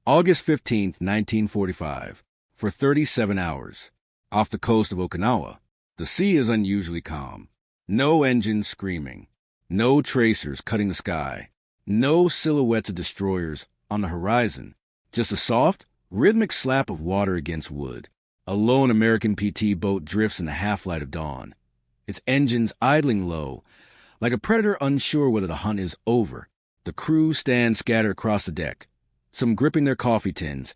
August 15th, 1945. For 37 hours. Off the coast of Okinawa, the sea is unusually calm. No engines screaming. No tracers cutting the sky. No silhouettes of destroyers on the horizon. Just a soft, rhythmic slap of water against wood. A lone American PT boat drifts in the half-light of dawn, its engines idling low, like a predator unsure whether the hunt is over. The crew stand scattered across the deck, some gripping their coffee tins,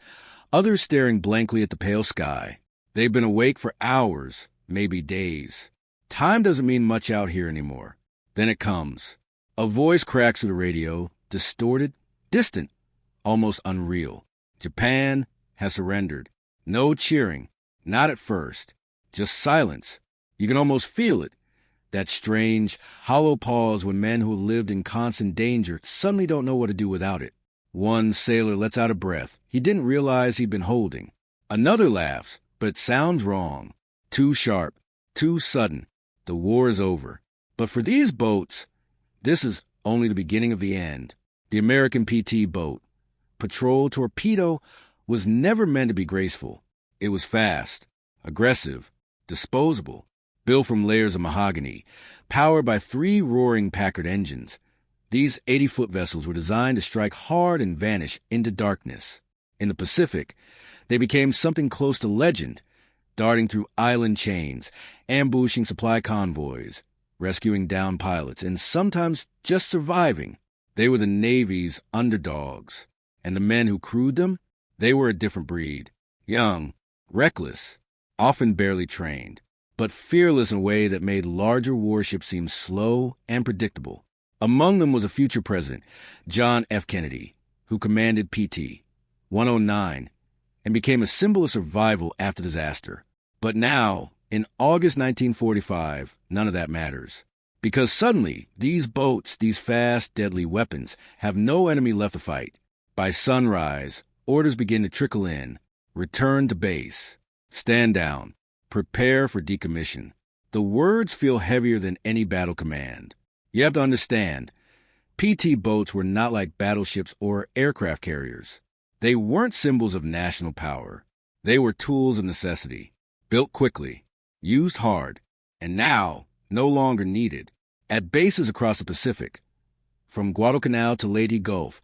others staring blankly at the pale sky. They've been awake for hours, maybe days. Time doesn't mean much out here anymore. Then it comes. A voice cracks through the radio, distorted, distant, almost unreal. Japan has surrendered. No cheering. Not at first. Just silence. You can almost feel it. That strange, hollow pause when men who lived in constant danger suddenly don't know what to do without it. One sailor lets out a breath he didn't realize he'd been holding. Another laughs, but it sounds wrong. Too sharp. Too sudden. The war is over. But for these boats, this is only the beginning of the end. The American PT boat, patrol torpedo, was never meant to be graceful. It was fast, aggressive, disposable, built from layers of mahogany, powered by 3 roaring Packard engines. These 80-foot vessels were designed to strike hard and vanish into darkness. In the Pacific, they became something close to legend, darting through island chains, ambushing supply convoys, rescuing downed pilots, and sometimes just surviving. They were the Navy's underdogs, and the men who crewed them, they were a different breed. Young, reckless, often barely trained, but fearless in a way that made larger warships seem slow and predictable. Among them was a future president, John F. Kennedy, who commanded PT 109 and became a symbol of survival after disaster. But now, in August 1945, none of that matters. Because suddenly, these boats, these fast, deadly weapons, have no enemy left to fight. By sunrise, orders begin to trickle in. Return to base. Stand down. Prepare for decommission. The words feel heavier than any battle command. You have to understand, PT boats were not like battleships or aircraft carriers. They weren't symbols of national power. They were tools of necessity, built quickly, used hard, and now no longer needed. At bases across the Pacific, from Guadalcanal to Leyte Gulf,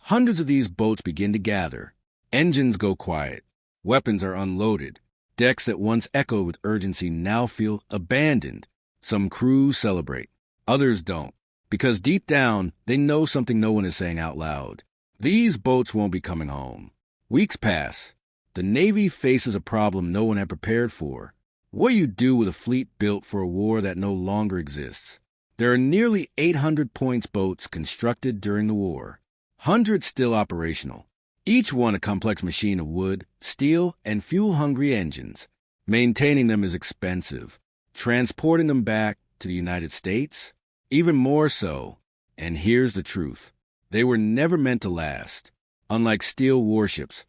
hundreds of these boats begin to gather. Engines go quiet. Weapons are unloaded. Decks that once echoed with urgency now feel abandoned. Some crews celebrate. Others don't, because deep down, they know something no one is saying out loud. These boats won't be coming home. Weeks pass. The Navy faces a problem no one had prepared for. What do you do with a fleet built for a war that no longer exists? There are nearly 800 points boats constructed during the war. Hundreds still operational. Each one a complex machine of wood, steel, and fuel-hungry engines. Maintaining them is expensive. Transporting them back to the United States? Even more so. And here's the truth. They were never meant to last. Unlike steel warships,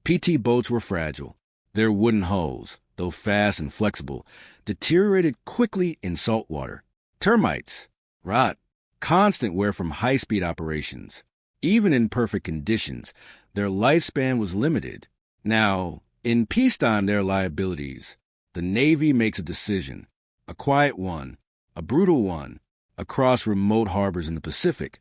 PT boats were fragile. Their wooden hulls, though fast and flexible, deteriorated quickly in salt water. Termites, rot, constant wear from high-speed operations. Even in perfect conditions, their lifespan was limited. Now, in peacetime, there are liabilities. The Navy makes a decision, a quiet one, a brutal one, across remote harbors in the Pacific.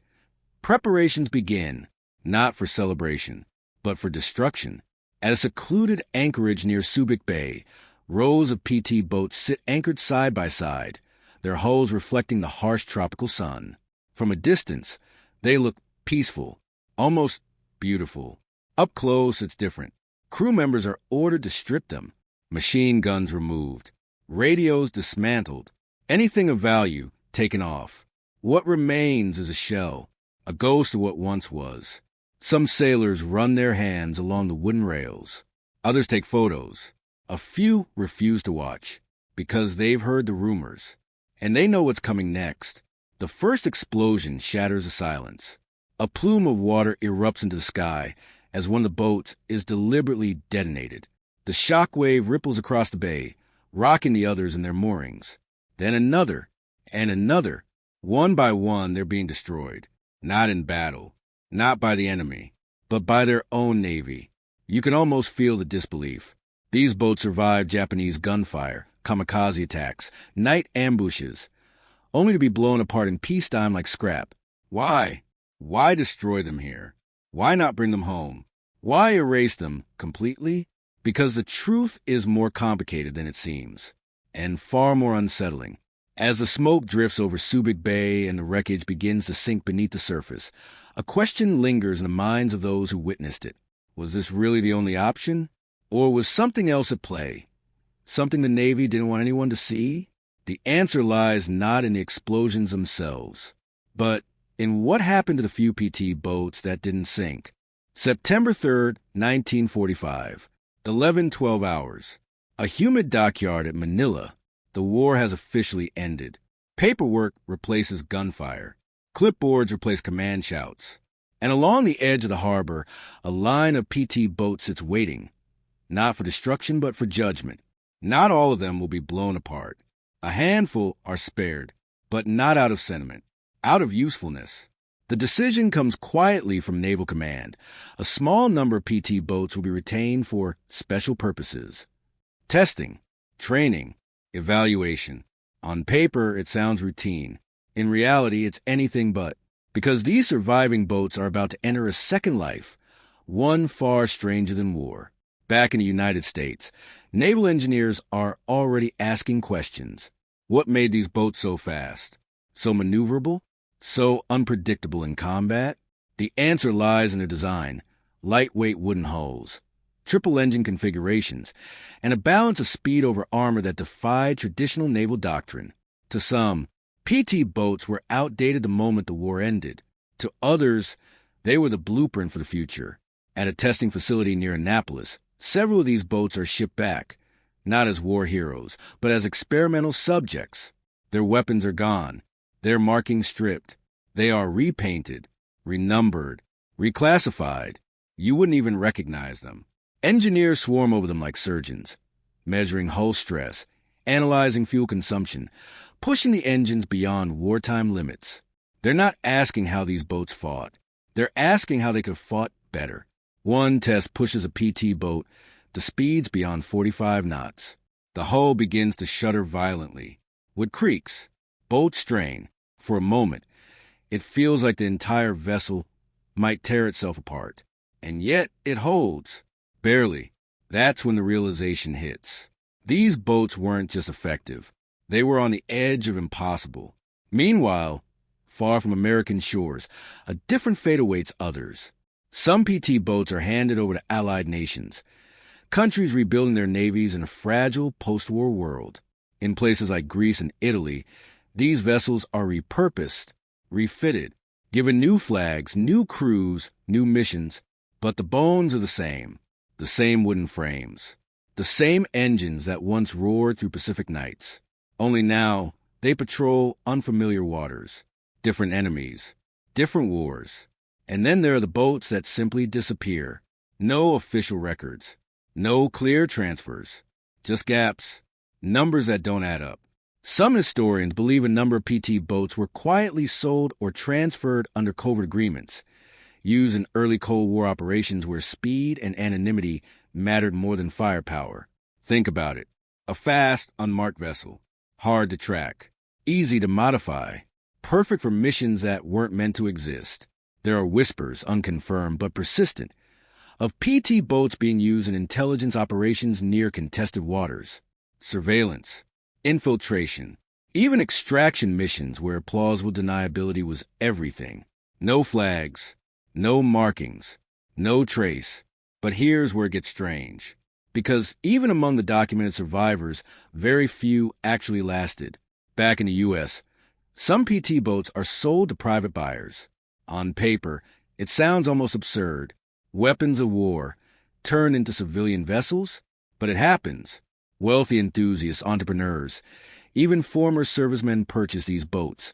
Preparations begin, not for celebration, but for destruction. At a secluded anchorage near Subic Bay, rows of PT boats sit anchored side by side, their hulls reflecting the harsh tropical sun. From a distance, they look peaceful, almost beautiful. Up close, it's different. Crew members are ordered to strip them. Machine guns removed. Radios dismantled. Anything of value taken off. What remains is a shell, a ghost of what once was. Some sailors run their hands along the wooden rails. Others take photos. A few refuse to watch because they've heard the rumors, and they know what's coming next. The first explosion shatters the silence. A plume of water erupts into the sky as one of the boats is deliberately detonated. The shock wave ripples across the bay, rocking the others in their moorings. Then another, and another. One by one, they're being destroyed. Not in battle, not by the enemy, but by their own Navy. You can almost feel the disbelief. These boats survived Japanese gunfire, kamikaze attacks, night ambushes, only to be blown apart in peacetime like scrap. Why? Why destroy them here? Why not bring them home? Why erase them completely? Because the truth is more complicated than it seems, and far more unsettling. As the smoke drifts over Subic Bay and the wreckage begins to sink beneath the surface, a question lingers in the minds of those who witnessed it. Was this really the only option? Or was something else at play? Something the Navy didn't want anyone to see? The answer lies not in the explosions themselves, but in what happened to the few PT boats that didn't sink. September 3rd, 1945. 11:12 hours. A humid dockyard at Manila. The war has officially ended. Paperwork replaces gunfire. Clipboards replace command shouts. And along the edge of the harbor, a line of PT boats sits waiting. Not for destruction, but for judgment. Not all of them will be blown apart. A handful are spared, but not out of sentiment, out of usefulness. The decision comes quietly from Naval Command. A small number of PT boats will be retained for special purposes. Testing, training, evaluation. On paper, it sounds routine. In reality, it's anything but. Because these surviving boats are about to enter a second life, one far stranger than war. Back in the United States, naval engineers are already asking questions. What made these boats so fast? So maneuverable? So unpredictable in combat? The answer lies in their design. Lightweight wooden hulls, triple engine configurations, and a balance of speed over armor that defied traditional naval doctrine. To some, PT boats were outdated the moment the war ended. To others, they were the blueprint for the future. At a testing facility near Annapolis, several of these boats are shipped back, not as war heroes, but as experimental subjects. Their weapons are gone, their markings stripped. They are repainted, renumbered, reclassified. You wouldn't even recognize them. Engineers swarm over them like surgeons, measuring hull stress, analyzing fuel consumption, pushing the engines beyond wartime limits. They're not asking how these boats fought. They're asking how they could have fought better. One test pushes a PT boat to speeds beyond 45 knots. The hull begins to shudder violently. With creaks, bolt strain. For a moment, it feels like the entire vessel might tear itself apart. And yet it holds. Barely. That's when the realization hits. These boats weren't just effective. They were on the edge of impossible. Meanwhile, far from American shores, a different fate awaits others. Some PT boats are handed over to allied nations, countries rebuilding their navies in a fragile post-war world. In places like Greece and Italy, these vessels are repurposed, refitted, given new flags, new crews, new missions, but the bones are the same wooden frames, the same engines that once roared through Pacific nights. Only now, they patrol unfamiliar waters, different enemies, different wars. And then there are the boats that simply disappear. No official records, no clear transfers, just gaps, numbers that don't add up. Some historians believe a number of PT boats were quietly sold or transferred under covert agreements, used in early Cold War operations where speed and anonymity mattered more than firepower. Think about it. A fast, unmarked vessel, hard to track, easy to modify, perfect for missions that weren't meant to exist. There are whispers, unconfirmed but persistent, of PT boats being used in intelligence operations near contested waters, surveillance, infiltration, even extraction missions where plausible deniability was everything. No flags, no markings, no trace. But here's where it gets strange. Because even among the documented survivors, very few actually lasted. Back in the U.S., some PT boats are sold to private buyers. On paper, it sounds almost absurd. Weapons of war turned into civilian vessels? But it happens. Wealthy enthusiasts, entrepreneurs, even former servicemen purchase these boats,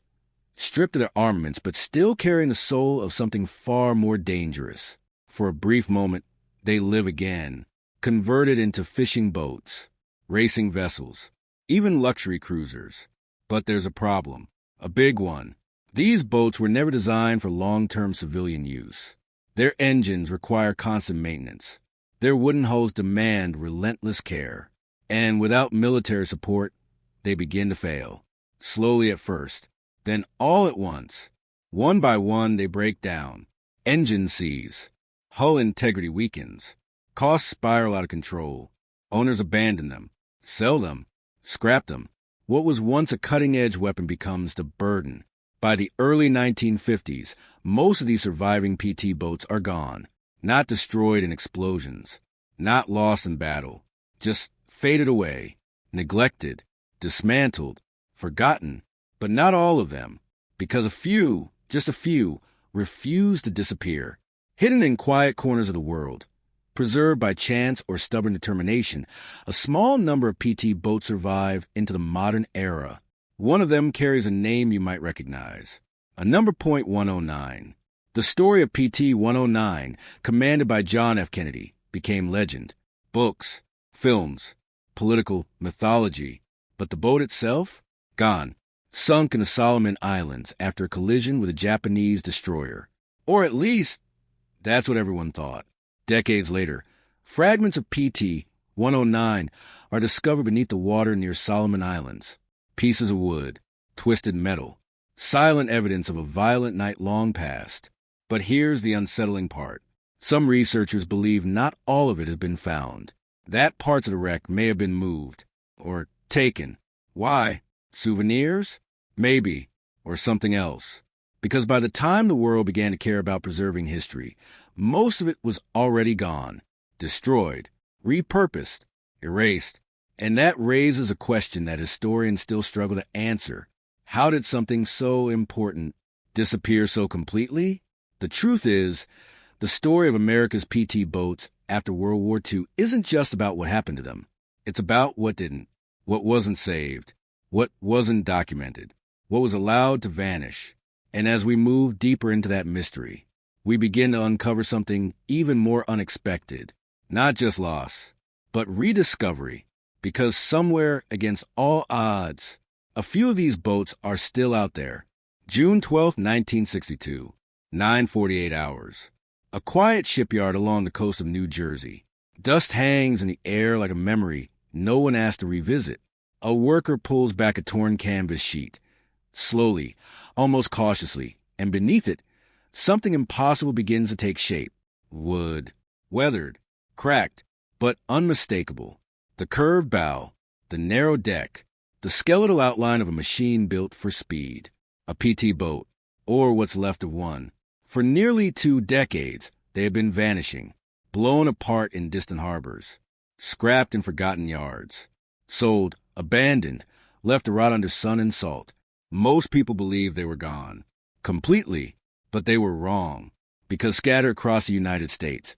stripped of their armaments but still carrying the soul of something far more dangerous. For a brief moment, they live again, converted into fishing boats, racing vessels, even luxury cruisers. But there's a problem, a big one. These boats were never designed for long-term civilian use. Their engines require constant maintenance. Their wooden hulls demand relentless care. And without military support, they begin to fail. Slowly at first, then all at once. One by one, they break down. Engine seize. Hull integrity weakens. Costs spiral out of control. Owners abandon them, sell them, scrap them. What was once a cutting-edge weapon becomes the burden. By the early 1950s, most of these surviving PT boats are gone. Not destroyed in explosions. Not lost in battle. Just faded away. Neglected. Dismantled. Forgotten. But not all of them. Because a few, just a few, refuse to disappear. Hidden in quiet corners of the world, preserved by chance or stubborn determination, a small number of PT boats survive into the modern era. One of them carries a name you might recognize. A number .109. The story of PT 109, commanded by John F. Kennedy, became legend. Books, films, political mythology. But the boat itself? Gone. Sunk in the Solomon Islands after a collision with a Japanese destroyer. Or at least, that's what everyone thought. Decades later, fragments of PT 109 are discovered beneath the water near Solomon Islands. Pieces of wood, twisted metal, silent evidence of a violent night long past. But here's the unsettling part. Some researchers believe not all of it has been found. That parts of the wreck may have been moved or taken. Why? Souvenirs? Maybe. Or something else. Because by the time the world began to care about preserving history, most of it was already gone, destroyed, repurposed, erased. And that raises a question that historians still struggle to answer. How did something so important disappear so completely? The truth is, the story of America's PT boats after World War II isn't just about what happened to them. It's about what didn't, what wasn't saved, what wasn't documented, what was allowed to vanish. And as we move deeper into that mystery, we begin to uncover something even more unexpected. Not just loss, but rediscovery. Because somewhere, against all odds, a few of these boats are still out there. June 12, 1962, 9:48 hours. A quiet shipyard along the coast of New Jersey. Dust hangs in the air like a memory no one asked to revisit. A worker pulls back a torn canvas sheet. Slowly, almost cautiously, and beneath it, something impossible begins to take shape. Wood. Weathered. Cracked. But unmistakable. The curved bow. The narrow deck. The skeletal outline of a machine built for speed. A PT boat. Or what's left of one. For nearly 2 decades, they have been vanishing. Blown apart in distant harbors. Scrapped in forgotten yards. Sold. Abandoned. Left to rot under sun and salt. Most people believed they were gone. Completely. But they were wrong. Because scattered across the United States,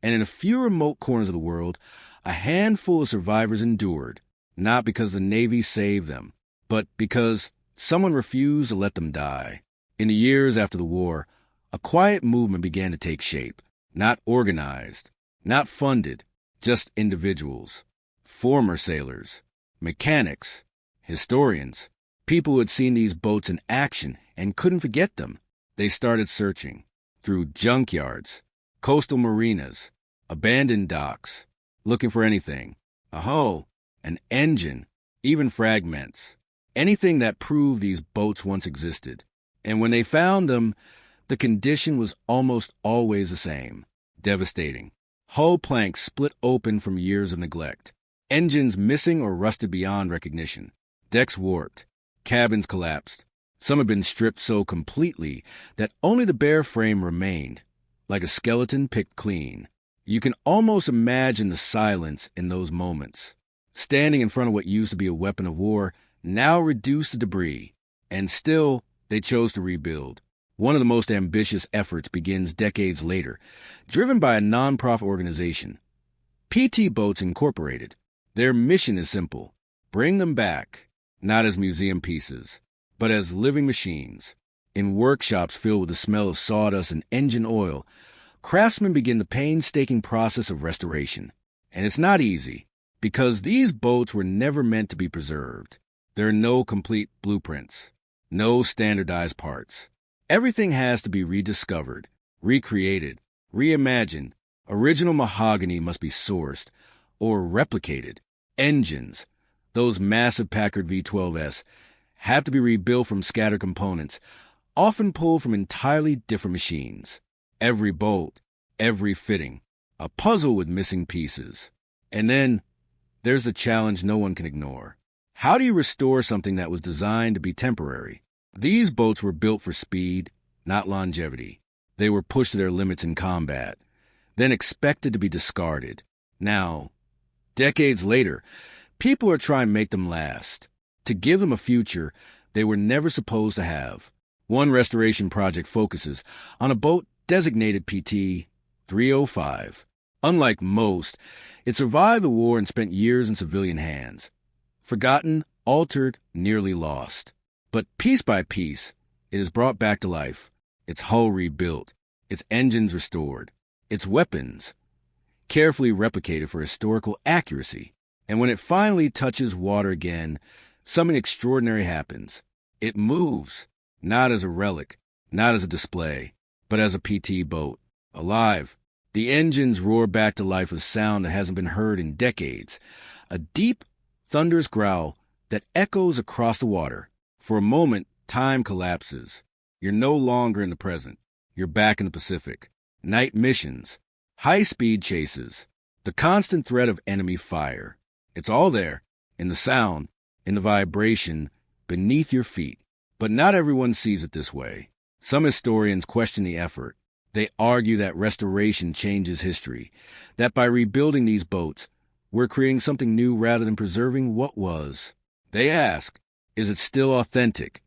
and in a few remote corners of the world, a handful of survivors endured, not because the Navy saved them, but because someone refused to let them die. In the years after the war, a quiet movement began to take shape, not organized, not funded, just individuals, former sailors, mechanics, historians, people who had seen these boats in action and couldn't forget them. They started searching through junkyards, coastal marinas, abandoned docks, looking for anything, a hull, an engine, even fragments, anything that proved these boats once existed. And when they found them, the condition was almost always the same, devastating. Hull planks split open from years of neglect, engines missing or rusted beyond recognition, decks warped, cabins collapsed. Some had been stripped so completely that only the bare frame remained, like a skeleton picked clean. You can almost imagine the silence in those moments, standing in front of what used to be a weapon of war, now reduced to debris. And still, they chose to rebuild. One of the most ambitious efforts begins decades later, driven by a nonprofit organization, PT Boats Incorporated. Their mission is simple: bring them back, not as museum pieces, but as living machines. In workshops filled with the smell of sawdust and engine oil, craftsmen begin the painstaking process of restoration. And it's not easy, because these boats were never meant to be preserved. There are no complete blueprints, no standardized parts. Everything has to be rediscovered, recreated, Reimagined, original mahogany must be sourced or replicated. Engines, those massive Packard V12s, have to be rebuilt from scattered components, often pulled from entirely different machines. Every bolt, every fitting, a puzzle with missing pieces. And then there's the challenge no one can ignore. How do you restore something that was designed to be temporary? These boats were built for speed, not longevity. They were pushed to their limits in combat, then expected to be discarded. Now, decades later, people are trying to make them last, to give them a future they were never supposed to have. One restoration project focuses on a boat designated PT 305. Unlike most, it survived the war and spent years in civilian hands. Forgotten, altered, nearly lost. But piece by piece, it is brought back to life, its hull rebuilt, its engines restored, its weapons carefully replicated for historical accuracy. And when it finally touches water again, something extraordinary happens. It moves, not as a relic, not as a display, but as a PT boat, alive. The engines roar back to life with sound that hasn't been heard in decades, a deep, thunderous growl that echoes across the water. For a moment, time collapses. You're no longer in the present. You're back in the Pacific. Night missions, high-speed chases, the constant threat of enemy fire. It's all there, in the sound, in the vibration, beneath your feet. But not everyone sees it this way. Some historians question the effort. They argue that restoration changes history, that by rebuilding these boats, we're creating something new rather than preserving what was. They ask, is it still authentic?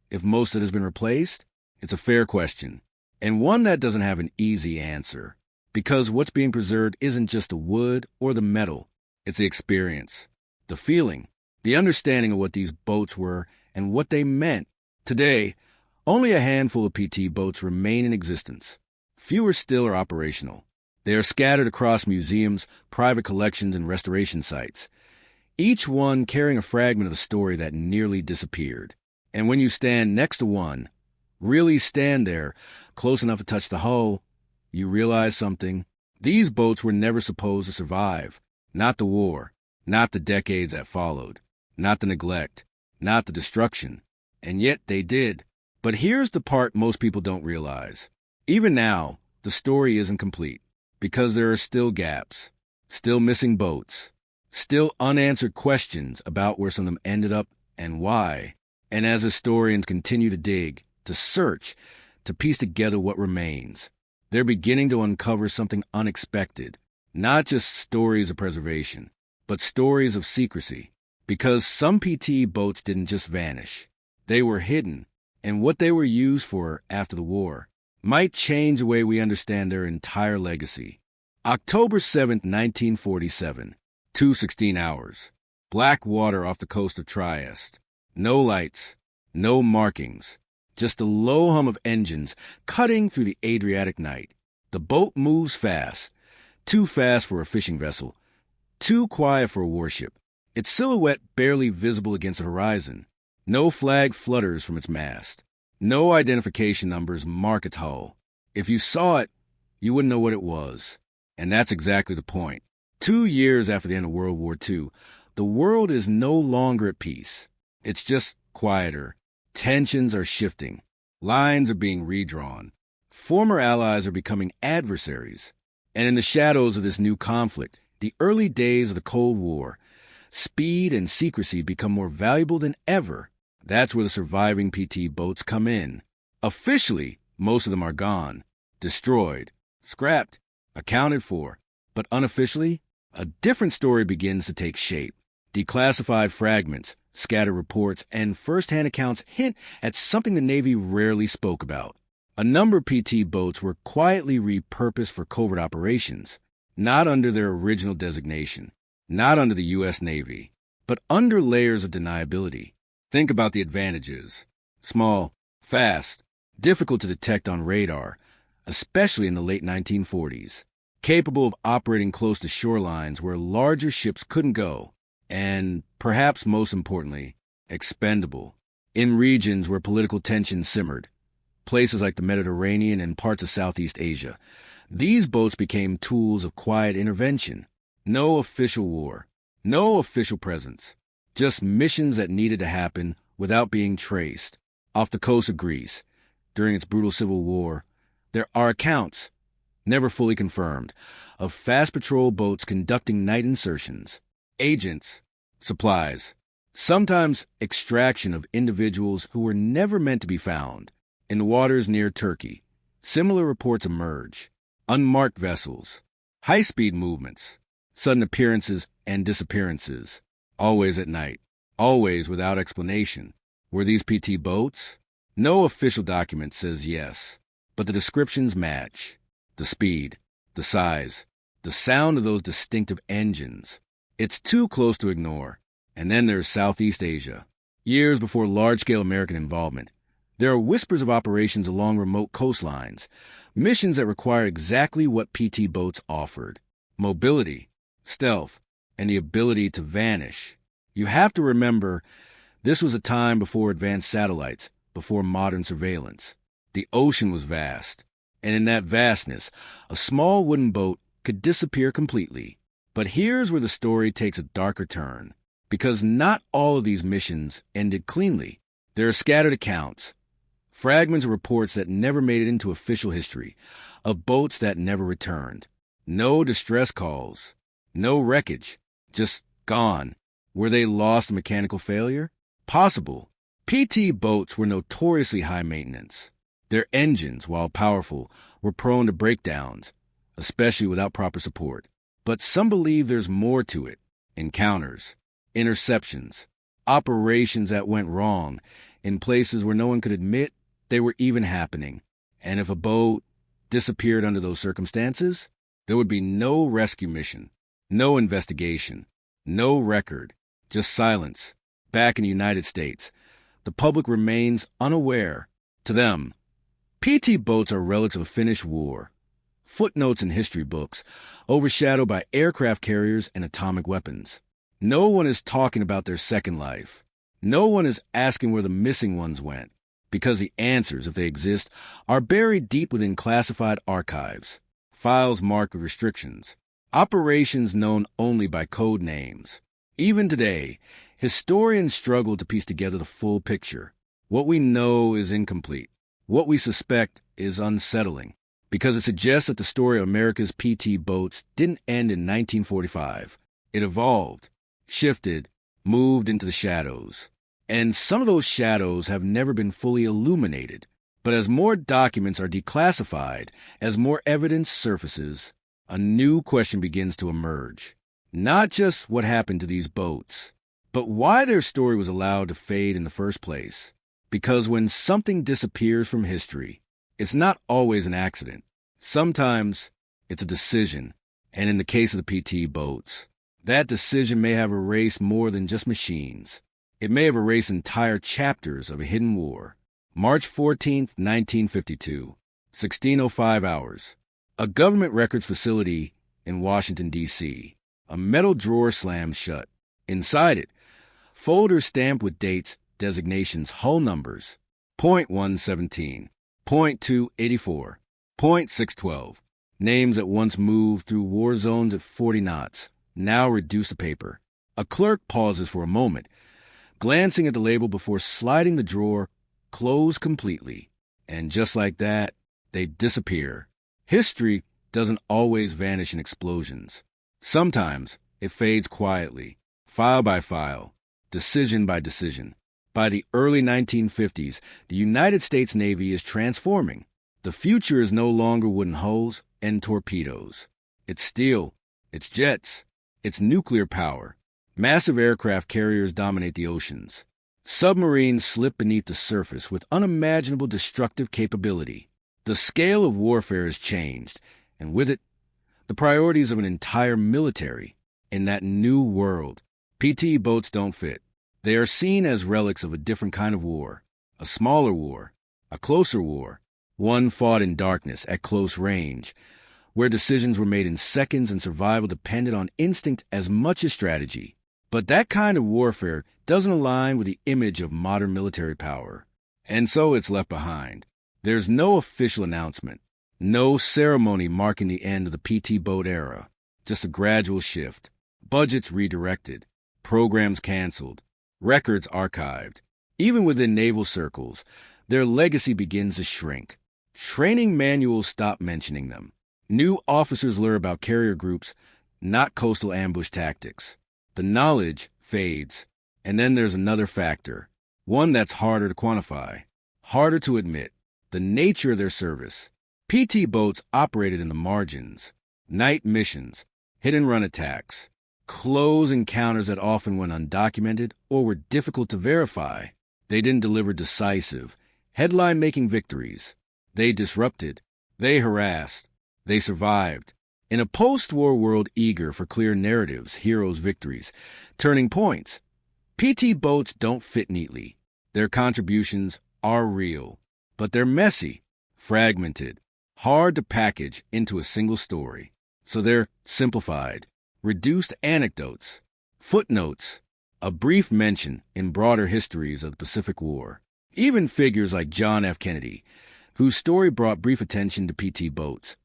If most of it has been replaced, it's a fair question, and one that doesn't have an easy answer. Because what's being preserved isn't just the wood or the metal, it's the experience, the feeling, the understanding of what these boats were and what they meant. Today, only a handful of PT boats remain in existence. Fewer still are operational. They are scattered across museums, private collections, and restoration sites, each one carrying a fragment of the story that nearly disappeared. And when you stand next to one, really stand there, close enough to touch the hull, you realize something. These boats were never supposed to survive. Not the war, not the decades that followed, not the neglect, not the destruction. And yet they did. But here's the part most people don't realize. Even now, the story isn't complete, because there are still gaps, still missing boats, still unanswered questions about where some of them ended up and why. And as historians continue to dig, to search, to piece together what remains, they're beginning to uncover something unexpected. Not just stories of preservation, but stories of secrecy. Because some PT boats didn't just vanish. They were hidden, and what they were used for after the war might change the way we understand their entire legacy. October 7th, 1947, 2:16 hours. Black water off the coast of Trieste. No lights, no markings, just a low hum of engines cutting through the Adriatic night. The boat moves fast, too fast for a fishing vessel, too quiet for a warship. Its silhouette barely visible against the horizon. No flag flutters from its mast. No identification numbers mark its hull. If you saw it, you wouldn't know what it was. And that's exactly the point. 2 years after the end of World War II, the world is no longer at peace. It's just quieter. Tensions are shifting. Lines are being redrawn. Former allies are becoming adversaries. And in the shadows of this new conflict, the early days of the Cold War, speed and secrecy become more valuable than ever. That's where the surviving PT boats come in. Officially, most of them are gone, destroyed, scrapped, accounted for. But unofficially, a different story begins to take shape. Declassified fragments, scattered reports, and first-hand accounts hint at something the Navy rarely spoke about. A number of PT boats were quietly repurposed for covert operations, not under their original designation, not under the U.S. Navy, but under layers of deniability. Think about the advantages. Small, fast, difficult to detect on radar, especially in the late 1940s. Capable of operating close to shorelines where larger ships couldn't go. And, perhaps most importantly, expendable. In regions where political tension simmered. Places like the Mediterranean and parts of Southeast Asia. These boats became tools of quiet intervention. No official war, no official presence, just missions that needed to happen without being traced. Off the coast of Greece, during its brutal civil war, there are accounts, never fully confirmed, of fast patrol boats conducting night insertions, agents, supplies, sometimes extraction of individuals who were never meant to be found. In the waters near Turkey, similar reports emerge. Unmarked vessels, high-speed movements, sudden appearances and disappearances, always at night, always without explanation. Were these PT boats? No official document says yes, but the descriptions match. The speed, the size, the sound of those distinctive engines. It's too close to ignore. And then there's Southeast Asia. Years before large-scale American involvement, there are whispers of operations along remote coastlines, missions that require exactly what PT boats offered: mobility, stealth, and the ability to vanish. You have to remember, this was a time before advanced satellites, before modern surveillance. The ocean was vast, and in that vastness, a small wooden boat could disappear completely. But here's where the story takes a darker turn, because not all of these missions ended cleanly. There are scattered accounts, fragments of reports that never made it into official history, of boats that never returned. No distress calls, no wreckage, just gone. Were they lost in mechanical failure? Possible. PT boats were notoriously high maintenance. Their engines, while powerful, were prone to breakdowns, especially without proper support. But some believe there's more to it. Encounters, interceptions, operations that went wrong in places where no one could admit they were even happening. And if a boat disappeared under those circumstances, there would be no rescue mission, no investigation, no record, just silence. Back in the United States, the public remains unaware. To them, PT boats are relics of a finished war, footnotes in history books, overshadowed by aircraft carriers and atomic weapons. No one is talking about their second life. No one is asking where the missing ones went, because the answers, if they exist, are buried deep within classified archives, files marked with restrictions, operations known only by code names. Even today, historians struggle to piece together the full picture. What we know is incomplete. What we suspect is unsettling, because it suggests that the story of America's PT boats didn't end in 1945. It evolved, shifted, moved into the shadows. And some of those shadows have never been fully illuminated. But as more documents are declassified, as more evidence surfaces, a new question begins to emerge. Not just what happened to these boats, but why their story was allowed to fade in the first place. Because when something disappears from history, it's not always an accident. Sometimes it's a decision. And in the case of the PT boats, that decision may have erased more than just machines. It may have erased entire chapters of a hidden war. March 14th, 1952, 16:05 hours. A government records facility in Washington, D.C. A metal drawer slams shut. Inside it, folders stamped with dates, designations, hull numbers: .117, .284, .612. Names that once moved through war zones at 40 knots, now reduced to paper. A clerk pauses for a moment, glancing at the label before sliding the drawer closed completely. And just like that, they disappear. History doesn't always vanish in explosions. Sometimes it fades quietly, file by file, decision by decision. By the early 1950s, the United States Navy is transforming. The future is no longer wooden hulls and torpedoes. It's steel, it's jets, it's nuclear power. Massive aircraft carriers dominate the oceans. Submarines slip beneath the surface with unimaginable destructive capability. The scale of warfare has changed, and with it, the priorities of an entire military. In that new world, PT boats don't fit. They are seen as relics of a different kind of war, a smaller war, a closer war, one fought in darkness at close range, where decisions were made in seconds and survival depended on instinct as much as strategy. But that kind of warfare doesn't align with the image of modern military power, and so it's left behind. There's no official announcement, No ceremony marking the end of the PT boat era, just a gradual shift. Budgets redirected, programs canceled, records archived. Even within naval circles, their legacy begins to shrink. Training manuals stop mentioning them. New officers learn about carrier groups, not coastal ambush tactics. The knowledge fades. And then there's another factor, one that's harder to quantify, harder to admit: the nature of their service. PT boats operated in the margins, night missions, hit-and-run attacks, close encounters that often went undocumented or were difficult to verify. They didn't deliver decisive, headline-making victories. They disrupted, they harassed, they survived. In a post-war world eager for clear narratives, heroes' victories, turning points, PT boats don't fit neatly. Their contributions are real, but they're messy, fragmented, hard to package into a single story. So they're simplified, reduced anecdotes, footnotes, a brief mention in broader histories of the Pacific War. Even figures like John F. Kennedy, whose story brought brief attention to PT boats,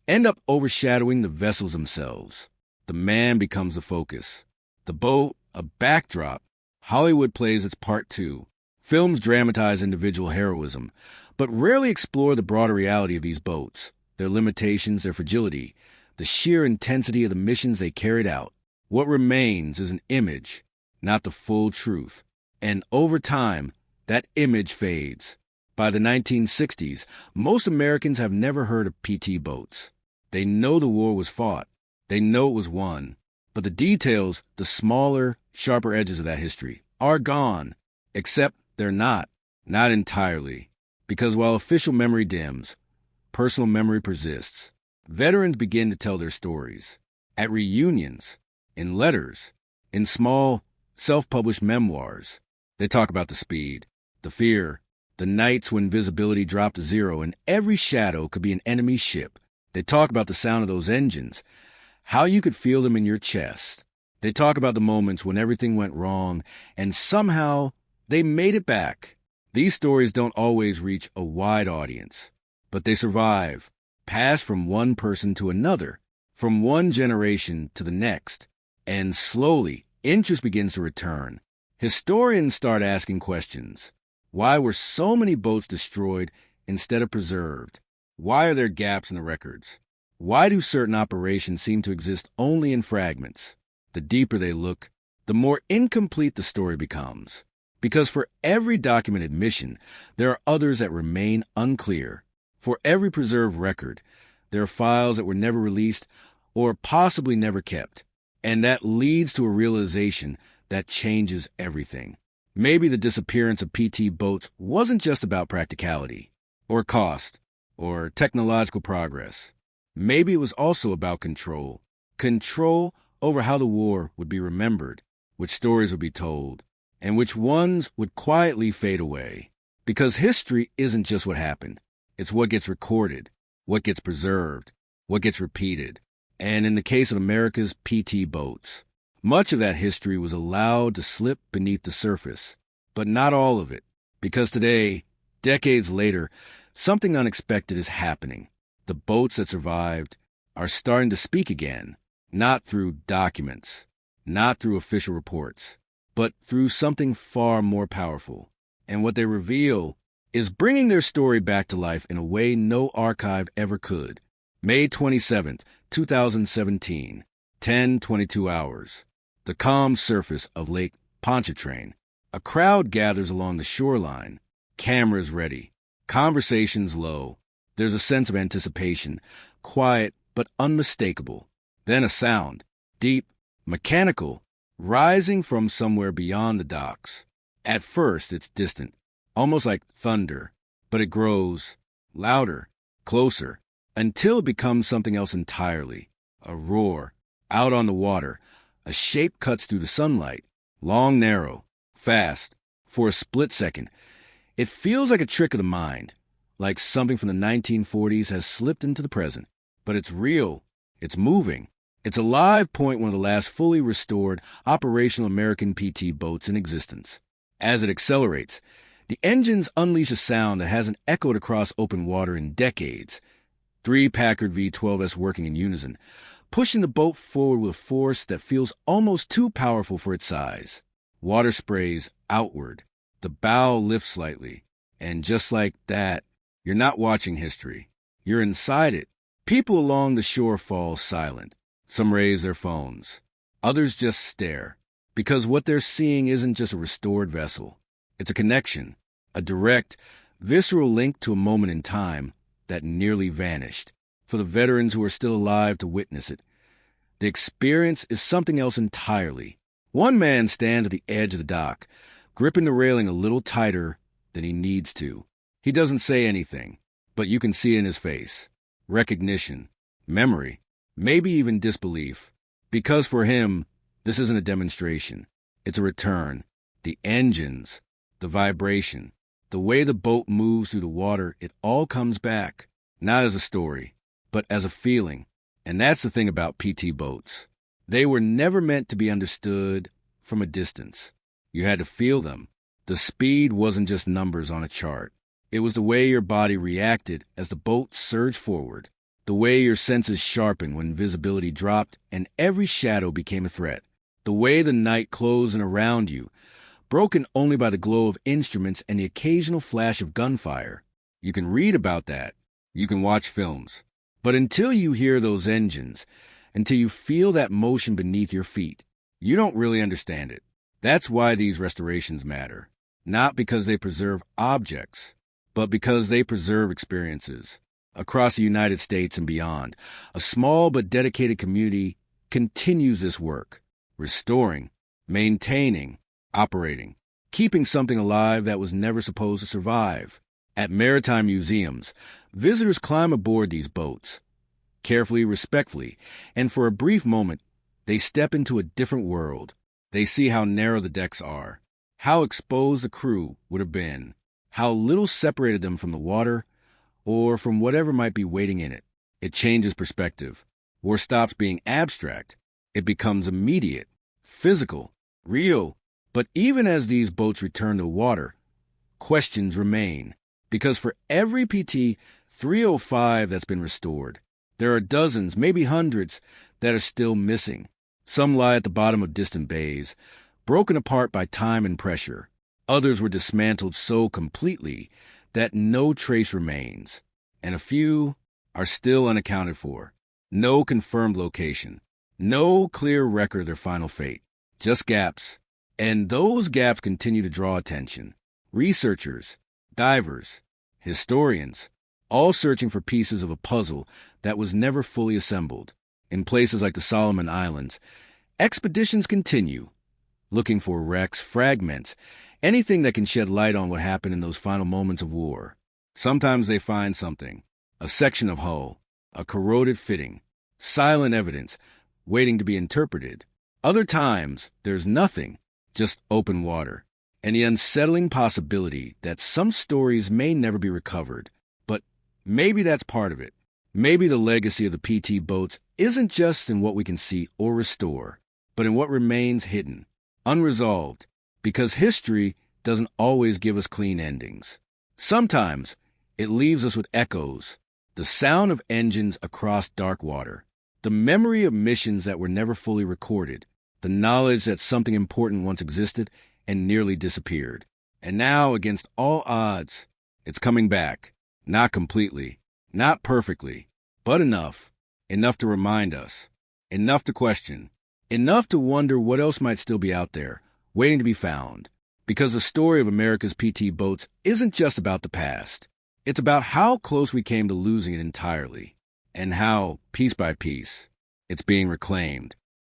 end up overshadowing the vessels themselves. The man becomes the focus, the boat a backdrop. Hollywood plays its part too. Films dramatize individual heroism, but rarely explore the broader reality of these boats, their limitations, their fragility, the sheer intensity of the missions they carried out. What remains is an image, not the full truth. And over time, that image fades. By the 1960s, most Americans have never heard of PT boats. They know the war was fought. They know it was won. But the details, the smaller, sharper edges of that history, are gone. Except they're not entirely. Because while official memory dims, personal memory persists. Veterans begin to tell their stories. At reunions, in letters, in small, self-published memoirs. They talk about the speed, the fear, the nights when visibility dropped to zero and every shadow could be an enemy ship. They talk about the sound of those engines, how you could feel them in your chest. They talk about the moments when everything went wrong and somehow they made it back. These stories don't always reach a wide audience, but they survive, pass from one person to another, from one generation to the next, and slowly interest begins to return. Historians start asking questions. Why were so many boats destroyed instead of preserved? Why are there gaps in the records? Why do certain operations seem to exist only in fragments? The deeper they look, the more incomplete the story becomes. Because for every documented mission, there are others that remain unclear. For every preserved record, there are files that were never released or possibly never kept. And that leads to a realization that changes everything. Maybe the disappearance of PT boats wasn't just about practicality, or cost, or technological progress. Maybe it was also about control. Control over how the war would be remembered, which stories would be told, and which ones would quietly fade away. Because history isn't just what happened. It's what gets recorded, what gets preserved, what gets repeated. And in the case of America's PT boats, much of that history was allowed to slip beneath the surface. But not all of it. Because today, decades later, something unexpected is happening. The boats that survived are starting to speak again, not through documents, not through official reports, but through something far more powerful. And what they reveal is bringing their story back to life in a way no archive ever could. May 27th, 2017, 10:22 hours. The calm surface of Lake Pontchartrain. A crowd gathers along the shoreline, cameras ready, conversations low. There's a sense of anticipation, quiet but unmistakable. Then a sound, deep, mechanical, rising from somewhere beyond the docks. At first, it's distant, almost like thunder, but it grows, louder, closer, until it becomes something else entirely. A roar, out on the water. A shape cuts through the sunlight, long, narrow, fast. For a split second, it feels like a trick of the mind, like something from the 1940s has slipped into the present. But it's real. It's moving. It's a live point, one of the last fully restored operational American PT boats in existence. As it accelerates, the engines unleash a sound that hasn't echoed across open water in decades. Three Packard V-12s working in unison, pushing the boat forward with a force that feels almost too powerful for its size. Water sprays outward. The bow lifts slightly. And just like that, you're not watching history. You're inside it. People along the shore fall silent. Some raise their phones. Others just stare. Because what they're seeing isn't just a restored vessel. It's a connection, a direct, visceral link to a moment in time that nearly vanished. For the veterans who are still alive to witness it, the experience is something else entirely. One man stands at the edge of the dock, gripping the railing a little tighter than he needs to. He doesn't say anything, but you can see it in his face. Recognition, memory, maybe even disbelief. Because for him, this isn't a demonstration. It's a return. The engines, the vibration, the way the boat moves through the water, it all comes back. Not as a story, but as a feeling. And that's the thing about PT boats. They were never meant to be understood from a distance. You had to feel them. The speed wasn't just numbers on a chart. It was the way your body reacted as the boat surged forward, the way your senses sharpened when visibility dropped and every shadow became a threat, the way the night closed in around you, broken only by the glow of instruments and the occasional flash of gunfire. You can read about that. You can watch films. But until you hear those engines, until you feel that motion beneath your feet, you don't really understand it. That's why these restorations matter. Not because they preserve objects, but because they preserve experiences. Across the United States and beyond, a small but dedicated community continues this work, restoring, maintaining, operating, keeping something alive that was never supposed to survive. At maritime museums, visitors climb aboard these boats, carefully, respectfully, and for a brief moment, they step into a different world. They see how narrow the decks are, how exposed the crew would have been, how little separated them from the water or from whatever might be waiting in it. It changes perspective. War stops being abstract. It becomes immediate, physical, real. But even as these boats return to water, questions remain. Because for every PT 305 that's been restored, there are dozens, maybe hundreds, that are still missing. Some lie at the bottom of distant bays, broken apart by time and pressure. Others were dismantled so completely that no trace remains. And a few are still unaccounted for. No confirmed location. No clear record of their final fate. Just gaps. And those gaps continue to draw attention. Researchers, divers, historians, all searching for pieces of a puzzle that was never fully assembled. In places like the Solomon Islands, expeditions continue, looking for wrecks, fragments, anything that can shed light on what happened in those final moments of war. Sometimes they find something, a section of hull, a corroded fitting, silent evidence waiting to be interpreted. Other times, there's nothing, just open water, and the unsettling possibility that some stories may never be recovered. But maybe that's part of it. Maybe the legacy of the PT boats isn't just in what we can see or restore, but in what remains hidden, unresolved, because history doesn't always give us clean endings. Sometimes it leaves us with echoes, the sound of engines across dark water, the memory of missions that were never fully recorded, the knowledge that something important once existed and nearly disappeared. And now, against all odds, it's coming back. Not completely, not perfectly, but enough to remind us, enough to question, enough to wonder what else might still be out there, waiting to be found. Because the story of America's PT boats isn't just about the past. It's about how close we came to losing it entirely, and how, piece by piece, it's being reclaimed.